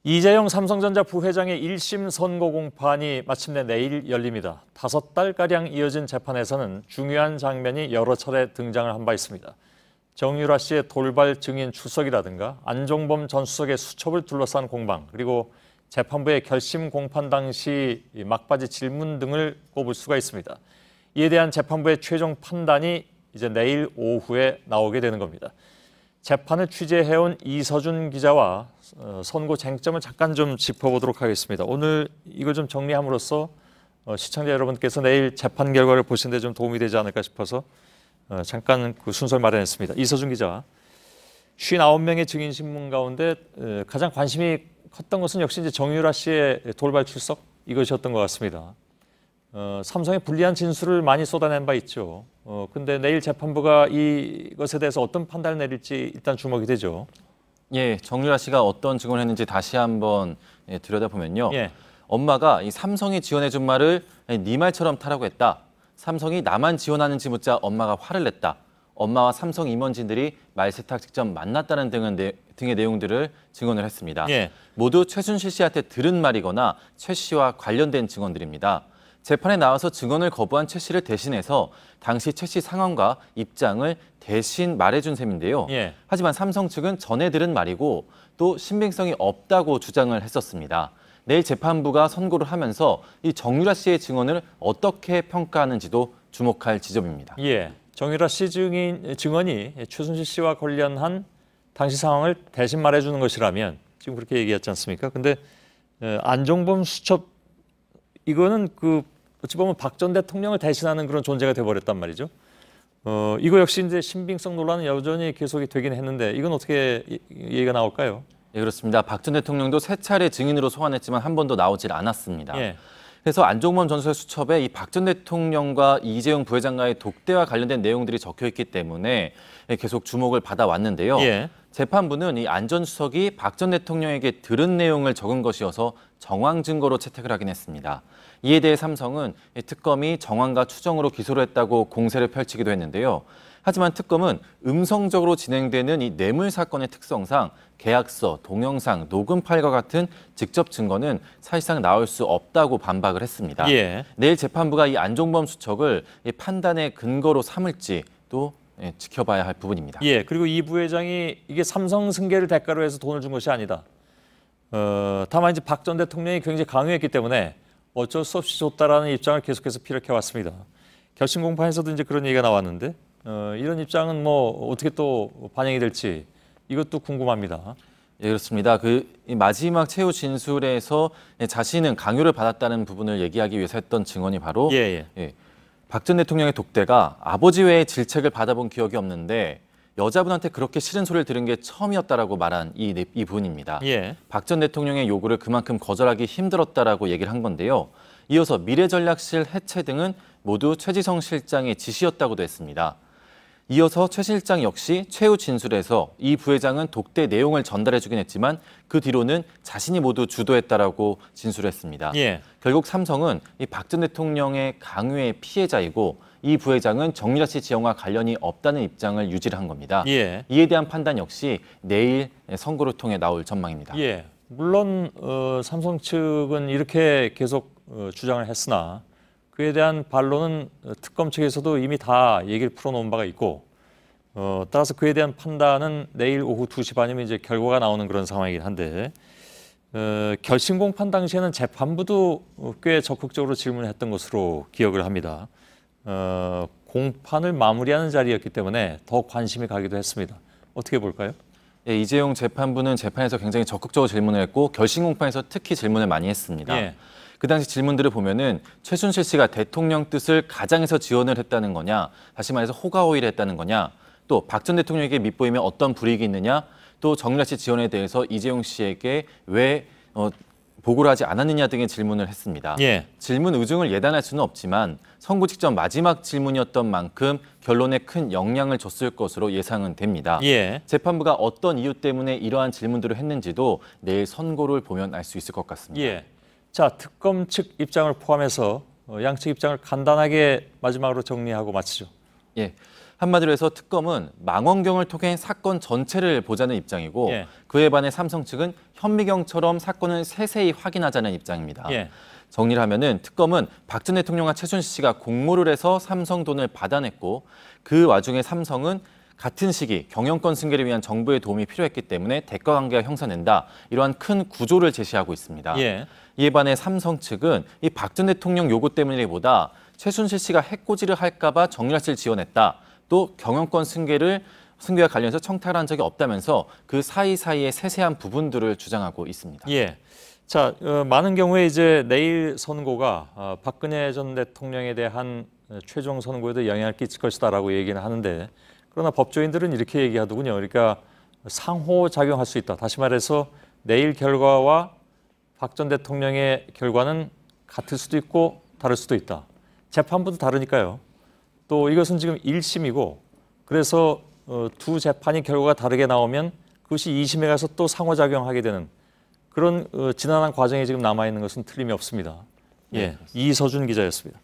이재용 삼성전자 부회장의 1심 선고 공판이 마침내 내일 열립니다. 5달가량 이어진 재판에서는 중요한 장면이 여러 차례 등장을 한 바 있습니다. 정유라 씨의 돌발 증인 출석이라든가 안종범 전 수석의 수첩을 둘러싼 공방, 그리고 재판부의 결심 공판 당시 막바지 질문 등을 꼽을 수가 있습니다. 이에 대한 재판부의 최종 판단이 이제 내일 오후에 나오게 되는 겁니다. 재판을 취재해온 이서준 기자와 선고 쟁점을 잠깐 좀 짚어보도록 하겠습니다. 오늘 이걸 좀 정리함으로써 시청자 여러분께서 내일 재판 결과를 보시는 데 좀 도움이 되지 않을까 싶어서 잠깐 그 순서를 마련했습니다. 이서준 기자, 59명의 증인 신문 가운데 가장 관심이 컸던 것은 역시 이제 정유라 씨의 돌발 출석, 이것이었던 것 같습니다. 삼성의 불리한 진술을 많이 쏟아낸 바 있죠. 근데 내일 재판부가 이것에 대해서 어떤 판단을 내릴지 일단 주목이 되죠. 예, 정유라 씨가 어떤 증언을 했는지 다시 한번 들여다보면요. 예. 엄마가 이 삼성이 지원해준 말을 네 말처럼 타라고 했다. 삼성이 나만 지원하는지 묻자 엄마가 화를 냈다. 엄마와 삼성 임원진들이 말 세탁 직접 만났다는 등의 내용들을 증언을 했습니다. 예. 모두 최순실 씨한테 들은 말이거나 최 씨와 관련된 증언들입니다. 재판에 나와서 증언을 거부한 최 씨를 대신해서 당시 최 씨 상황과 입장을 대신 말해준 셈인데요. 예. 하지만 삼성 측은 전해 들은 말이고 또 신빙성이 없다고 주장을 했었습니다. 내일 재판부가 선고를 하면서 이 정유라 씨의 증언을 어떻게 평가하는지도 주목할 지점입니다. 예. 정유라 씨 증언이 최순실 씨와 관련한 당시 상황을 대신 말해주는 것이라면 지금 그렇게 얘기했지 않습니까? 근데 안종범 수첩, 이거는 어찌 보면 박 전 대통령을 대신하는 그런 존재가 돼버렸단 말이죠. 이거 역시 이제 신빙성 논란은 여전히 계속이 되긴 했는데 이건 어떻게 얘기가 나올까요? 예, 그렇습니다. 박 전 대통령도 3차례 증인으로 소환했지만 한 번도 나오질 않았습니다. 예. 그래서 안종범 전 수석 수첩에 이 박 전 대통령과 이재용 부회장과의 독대와 관련된 내용들이 적혀 있기 때문에 계속 주목을 받아왔는데요. 예. 재판부는 이 안 전 수석이 박 전 대통령에게 들은 내용을 적은 것이어서 정황 증거로 채택을 하긴 했습니다. 이에 대해 삼성은 특검이 정황과 추정으로 기소를 했다고 공세를 펼치기도 했는데요. 하지만 특검은 음성적으로 진행되는 이 뇌물 사건의 특성상 계약서, 동영상, 녹음 파일과 같은 직접 증거는 사실상 나올 수 없다고 반박을 했습니다. 예. 내일 재판부가 이 안종범 수첩을 이 판단의 근거로 삼을지 또 지켜봐야 할 부분입니다. 예. 그리고 이 부회장이 이게 삼성 승계를 대가로 해서 돈을 준 것이 아니다. 다만 이제 박 전 대통령이 굉장히 강요했기 때문에 어쩔 수 없이 줬다라는 입장을 계속해서 피력해 왔습니다. 결심 공판에서도 이제 그런 얘기가 나왔는데 이런 입장은 뭐 어떻게 또 반영이 될지 이것도 궁금합니다. 예, 그렇습니다. 이 마지막 최후 진술에서 자신은 강요를 받았다는 부분을 얘기하기 위해서 했던 증언이 바로 박 전 대통령의 독대가 아버지 외에 질책을 받아본 기억이 없는데 여자분한테 그렇게 싫은 소리를 들은 게 처음이었다라고 말한 이 부분입니다. 예. 박 전 대통령의 요구를 그만큼 거절하기 힘들었다라고 얘기를 한 건데요. 이어서 미래전략실 해체 등은 모두 최지성 실장의 지시였다고도 했습니다. 이어서 최 실장 역시 최후 진술에서 이 부회장은 독대 내용을 전달해주긴 했지만 그 뒤로는 자신이 모두 주도했다라고 진술했습니다. 예. 결국 삼성은 이 박 전 대통령의 강요의 피해자이고 이 부회장은 정유라 씨 지원과 관련이 없다는 입장을 유지를 한 겁니다. 예. 이에 대한 판단 역시 내일 선고를 통해 나올 전망입니다. 예. 물론 삼성 측은 이렇게 계속 주장을 했으나 그에 대한 반론은 특검 측에서도 이미 다 얘기를 풀어놓은 바가 있고 따라서 그에 대한 판단은 내일 오후 2시 반이면 이제 결과가 나오는 그런 상황이긴 한데 결심 공판 당시에는 재판부도 꽤 적극적으로 질문했던 것으로 기억을 합니다. 공판을 마무리하는 자리였기 때문에 더 관심이 가기도 했습니다. 어떻게 볼까요? 예, 이재용 재판부는 재판에서 굉장히 적극적으로 질문을 했고 결심 공판에서 특히 질문을 많이 했습니다. 예. 그 당시 질문들을 보면은 최순실 씨가 대통령 뜻을 가장해서 지원을 했다는 거냐, 다시 말해서 호가호일을 했다는 거냐, 또 박 전 대통령에게 밑보이면 어떤 불이익이 있느냐, 또 정유라 씨 지원에 대해서 이재용 씨에게 왜 보고를 하지 않았느냐 등의 질문을 했습니다. 예. 질문 의중을 예단할 수는 없지만 선고 직전 마지막 질문이었던 만큼 결론에 큰 영향을 줬을 것으로 예상은 됩니다. 예. 재판부가 어떤 이유 때문에 이러한 질문들을 했는지도 내일 선고를 보면 알 수 있을 것 같습니다. 예. 자, 특검 측 입장을 포함해서 양측 입장을 간단하게 마지막으로 정리하고 마치죠. 예. 한마디로 해서 특검은 망원경을 통해 사건 전체를 보자는 입장이고 예. 그에 반해 삼성 측은 현미경처럼 사건을 세세히 확인하자는 입장입니다. 예. 정리를 하면은 특검은 박 전 대통령과 최순실 씨가 공모를 해서 삼성 돈을 받아냈고 그 와중에 삼성은 같은 시기 경영권 승계를 위한 정부의 도움이 필요했기 때문에 대가 관계가 형성된다. 이러한 큰 구조를 제시하고 있습니다. 예. 이에 반해 삼성 측은 이 박 전 대통령 요구 때문이기보다 최순실 씨가 해코지를 할까 봐 정유라 씨를 지원했다. 또 경영권 승계와 관련해서 청탁을 한 적이 없다면서 그 사이사이의 세세한 부분들을 주장하고 있습니다. 예. 자, 많은 경우에 이제 내일 선고가 박근혜 전 대통령에 대한 최종 선고에도 영향을 끼칠 것이다라고 얘기는 하는데 그러나 법조인들은 이렇게 얘기하더군요. 그러니까 상호작용할 수 있다. 다시 말해서 내일 결과와 박 전 대통령의 결과는 같을 수도 있고 다를 수도 있다. 재판부도 다르니까요. 또 이것은 지금 1심이고 그래서 두 재판이 결과가 다르게 나오면 그것이 2심에 가서 또 상호작용하게 되는 그런 지난한 과정이 지금 남아있는 것은 틀림이 없습니다. 예, 이서준 기자였습니다.